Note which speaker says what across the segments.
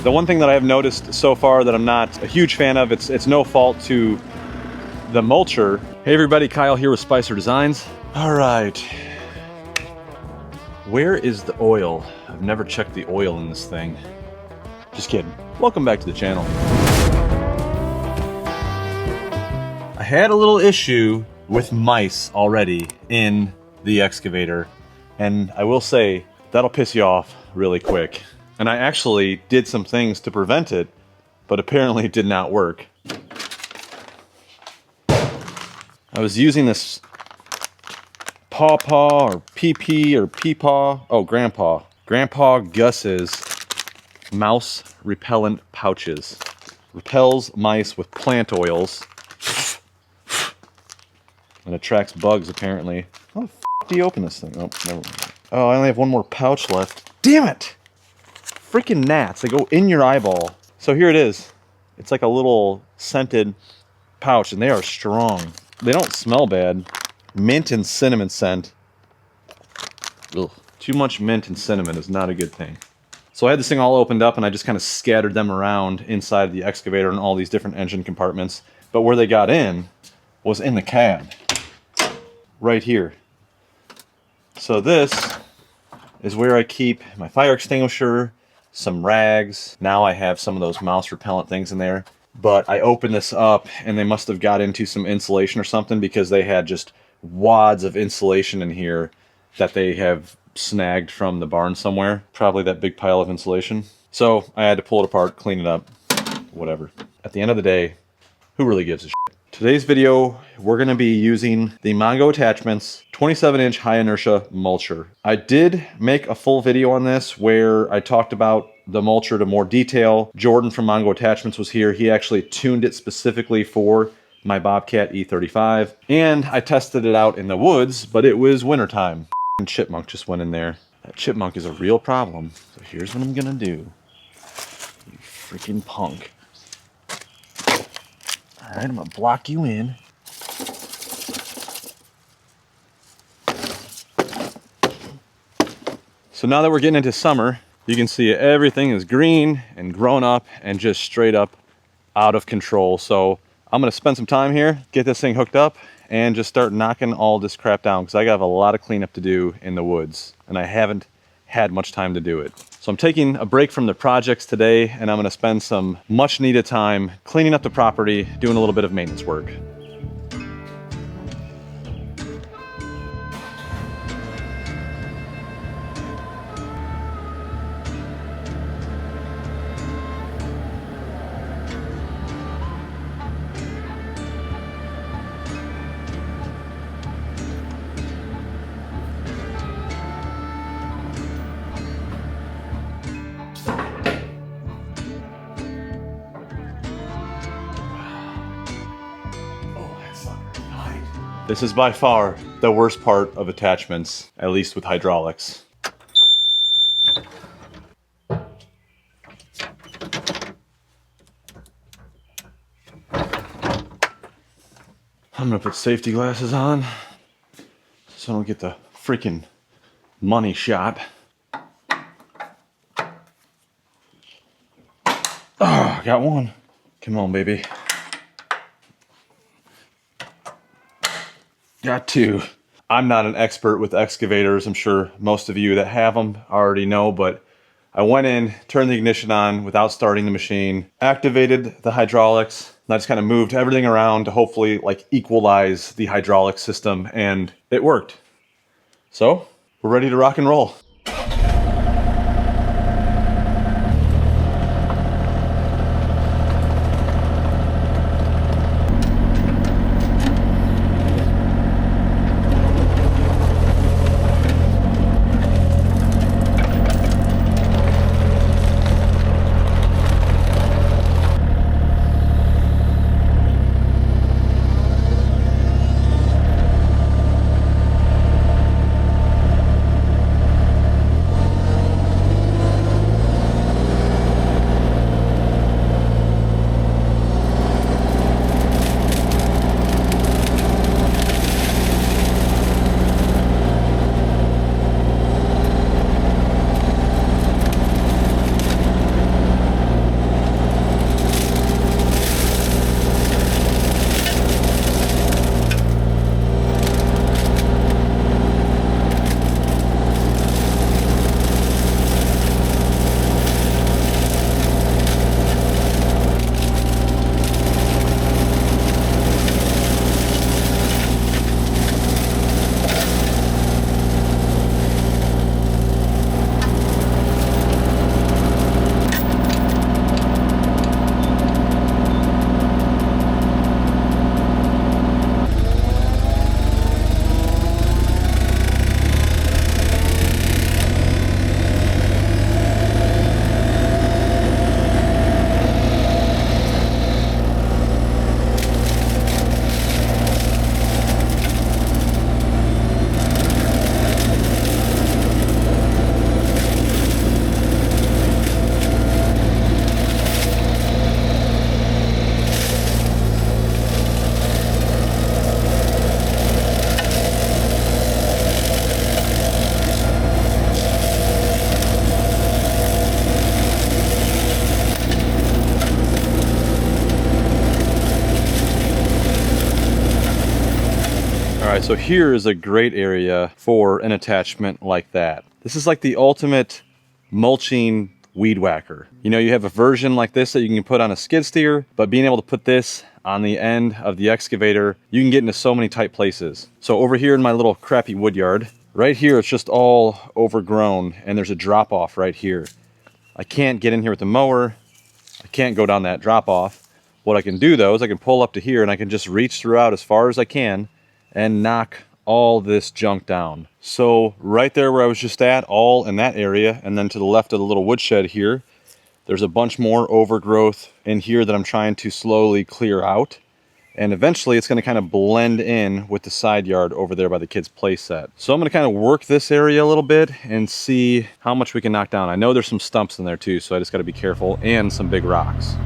Speaker 1: The one thing that I have noticed so far that I'm not a huge fan of, it's no fault to the Mulcher. Hey everybody, Kyle here with Spicer Designs. All right. Where is the oil? I've never checked the oil in this thing. Just kidding. Welcome back to the channel. I had a little issue with mice already in the excavator, and I will say that'll piss you off really quick. And I actually did some things to prevent it, but apparently it did not work. I was using this Pawpaw or PP or Peepaw, oh Grandpa Gus's mouse repellent pouches. Repels mice with plant oils and attracts bugs apparently. How the f do you open this thing? Oh, never mind. Oh, I only have one more pouch left. Damn it! Freaking gnats, they go in your eyeball. So here it is. It's like a little scented pouch, and they are strong. They don't smell bad. Mint and cinnamon scent. Ugh. Too much mint and cinnamon is not a good thing. So I had this thing all opened up, and I just kind of scattered them around inside the excavator and all these different engine compartments. But where they got in was in the cab. Right here. So this is where I keep my fire extinguisher, some rags. Now I have some of those mouse repellent things in there. But I opened this up and they must have got into some insulation or something, because they had just wads of insulation in here that they have snagged from the barn somewhere. Probably that big pile of insulation. So I had to pull it apart, clean it up, whatever. At the end of the day, who really gives a shit? Today's video, we're going to be using the Mongos Attachments 27-inch high inertia mulcher. I did make a full video on this where I talked about the mulcher to more detail. Jordan from Mongos Attachments was here. He actually tuned it specifically for my Bobcat E35. And I tested it out in the woods, but it was wintertime. And chipmunk just went in there. That chipmunk is a real problem. So here's what I'm going to do. You freaking punk. Alright, I'm going to block you in. So now that we're getting into summer, you can see everything is green and grown up and just straight up out of control. So I'm going to spend some time here, get this thing hooked up, and just start knocking all this crap down, because I have a lot of cleanup to do in the woods, and I haven't had much time to do it. So I'm taking a break from the projects today, and I'm going to spend some much needed time cleaning up the property, doing a little bit of maintenance work. This is by far the worst part of attachments, at least with hydraulics. I'm gonna put safety glasses on so I don't get the freaking money shot. Oh, got one. Come on, baby. Got two. I'm not an expert with excavators. I'm sure most of you that have them already know, but I went in, turned the ignition on without starting the machine, activated the hydraulics, and I just kind of moved everything around to hopefully like equalize the hydraulic system, and it worked. So we're ready to rock and roll. Alright, so here is a great area for an attachment like that. This is like the ultimate mulching weed whacker. You know, you have a version like this that you can put on a skid steer, but being able to put this on the end of the excavator, you can get into so many tight places. So over here in my little crappy wood yard, right here it's just all overgrown and there's a drop off right here. I can't get in here with the mower. I can't go down that drop off. What I can do though is I can pull up to here and I can just reach throughout as far as I can and knock all this junk down. So right there where I was just at, all in that area, and then to the left of the little woodshed here, there's a bunch more overgrowth in here that I'm trying to slowly clear out. And eventually it's going to kind of blend in with the side yard over there by the kids' play set. So I'm going to kind of work this area a little bit and see how much we can knock down. I know there's some stumps in there too, so I just got to be careful, and some big rocks.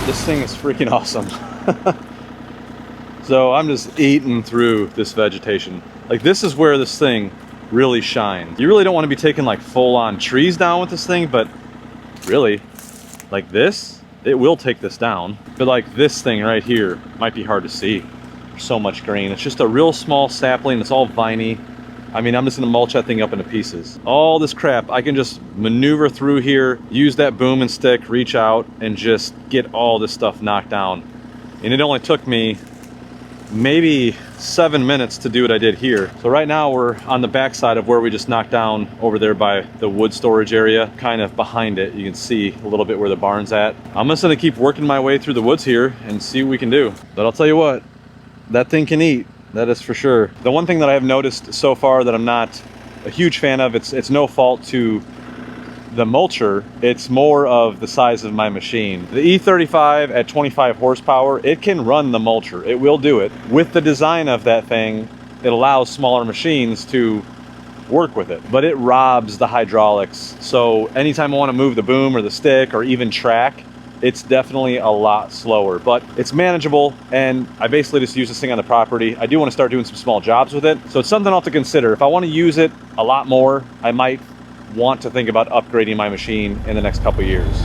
Speaker 1: This thing is freaking awesome. So I'm just eating through this vegetation. Like, this is where this thing really shines. You really don't want to be taking like full-on trees down with this thing, but really, like this, it will take this down. But like this thing right here might be hard to see. There's so much grain. It's just a real small sapling. It's all viney. I mean, I'm just gonna mulch that thing up into pieces. All this crap, I can just maneuver through here, use that boom and stick, reach out, and just get all this stuff knocked down. And it only took me maybe 7 minutes to do what I did here. So right now we're on the back side of where we just knocked down over there by the wood storage area, kind of behind it. You can see a little bit where the barn's at. I'm just gonna keep working my way through the woods here and see what we can do. But I'll tell you what, that thing can eat, that is for sure. The one thing that I have noticed so far that I'm not a huge fan of, it's no fault to the mulcher, it's more of the size of my machine. The E35 at 25 horsepower, it can run the mulcher. It will do it. With the design of that thing, it allows smaller machines to work with it, but it robs the hydraulics. So anytime I want to move the boom or the stick or even track, it's definitely a lot slower, but it's manageable, and I basically just use this thing on the property. I do want to start doing some small jobs with it, so it's something I'll have to consider. If I want to use it a lot more, I might want to think about upgrading my machine in the next couple years.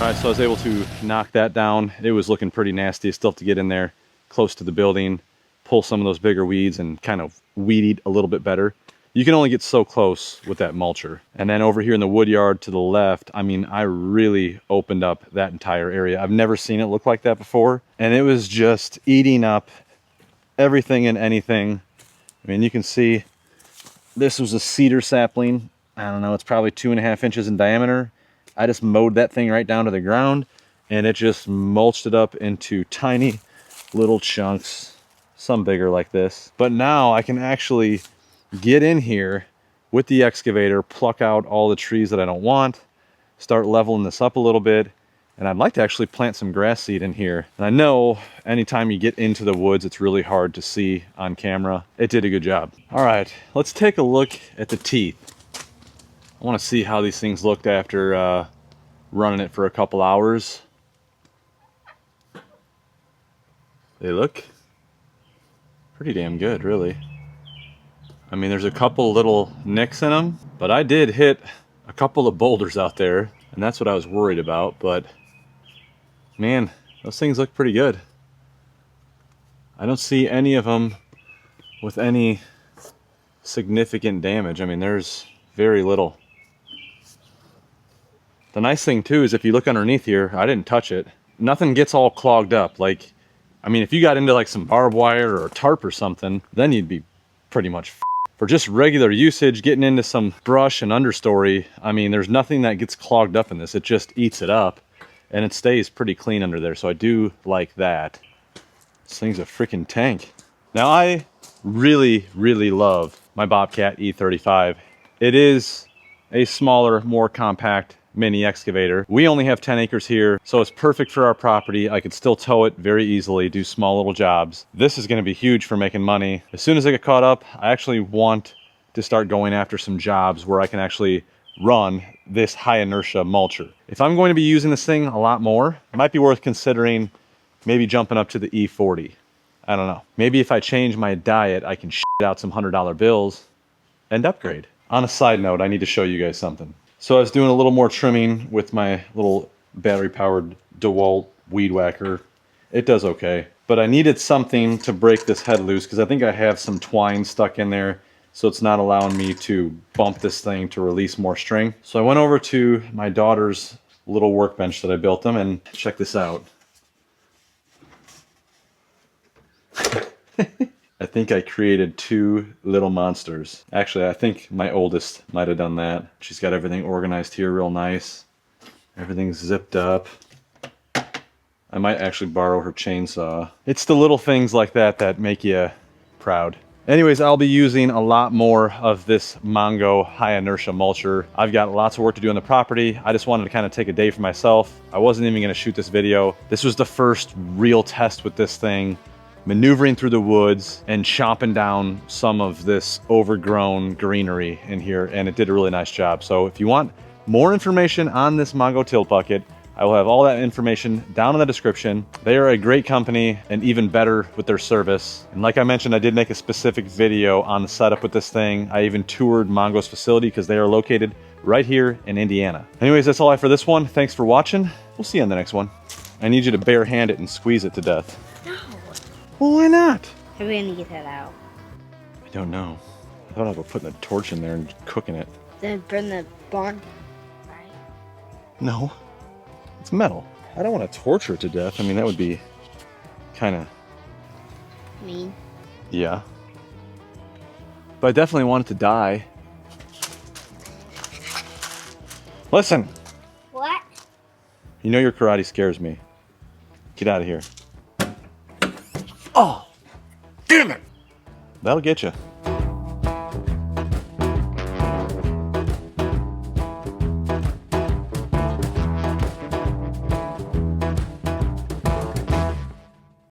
Speaker 1: All right, so I was able to knock that down. It was looking pretty nasty. Still have to get in there close to the building, pull some of those bigger weeds and kind of weed eat a little bit better. You can only get so close with that mulcher. And then over here in the wood yard to the left, I mean, I really opened up that entire area. I've never seen it look like that before. And it was just eating up everything and anything. I mean, you can see this was a cedar sapling. I don't know, it's probably 2.5 inches in diameter. I just mowed that thing right down to the ground and it just mulched it up into tiny little chunks, some bigger like this. But now I can actually get in here with the excavator, pluck out all the trees that I don't want, start leveling this up a little bit. And I'd like to actually plant some grass seed in here. And I know anytime you get into the woods, it's really hard to see on camera. It did a good job. All right, let's take a look at the teeth. I want to see how these things looked after running it for a couple hours. They look pretty damn good, really. I mean, there's a couple little nicks in them, but I did hit a couple of boulders out there, and that's what I was worried about. But man, those things look pretty good. I don't see any of them with any significant damage. I mean, there's very little. The nice thing too is if you look underneath here, I didn't touch it. Nothing gets all clogged up. Like, I mean, if you got into like some barbed wire or a tarp or something, then you'd be pretty much f***ed. For just regular usage, getting into some brush and understory, I mean, there's nothing that gets clogged up in this. It just eats it up. And it stays pretty clean under there, so I do like that. This thing's a freaking tank. Now I really, really love my Bobcat E35. It is a smaller, more compact mini excavator. We only have 10 acres here, so it's perfect for our property. I could still tow it very easily, do small little jobs. This is gonna be huge for making money. As soon as I get caught up, I actually want to start going after some jobs where I can actually run this high inertia mulcher. If I'm going to be using this thing a lot more, it might be worth considering maybe jumping up to the E40. I don't know. Maybe if I change my diet, I can shit out some $100 bills and upgrade. On a side note, I need to show you guys something. So I was doing a little more trimming with my little battery powered DeWalt weed whacker. It does okay, but I needed something to break this head loose because I think I have some twine stuck in there. So it's not allowing me to bump this thing to release more string. So I went over to my daughter's little workbench that I built them, and check this out. I think I created two little monsters. Actually, I think my oldest might have done that. She's got everything organized here real nice. Everything's zipped up. I might actually borrow her chainsaw. It's the little things like that that make you proud. Anyways, I'll be using a lot more of this MONGO high inertia mulcher. I've got lots of work to do on the property. I just wanted to kind of take a day for myself. I wasn't even gonna shoot this video. This was the first real test with this thing, maneuvering through the woods and chomping down some of this overgrown greenery in here, and it did a really nice job. So if you want more information on this MONGO tilt bucket, I will have all that information down in the description. They are a great company and even better with their service. And like I mentioned, I did make a specific video on the setup with this thing. I even toured MONGO's facility because they are located right here in Indiana. Anyways, that's all I have for this one. Thanks for watching. We'll see you on the next one. I need you to bare hand it and squeeze it to death.
Speaker 2: No.
Speaker 1: Well, why not?
Speaker 2: How are we gonna get that out?
Speaker 1: I don't know. I thought about putting a torch in there and cooking it.
Speaker 2: Then burn the barn, right?
Speaker 1: No. It's metal. I don't want to torture it to death. I mean, that would be kind of
Speaker 2: Mean.
Speaker 1: Yeah. But I definitely want it to die. Listen.
Speaker 2: What?
Speaker 1: You know your karate scares me. Get out of here. Oh! Damn it! That'll get you.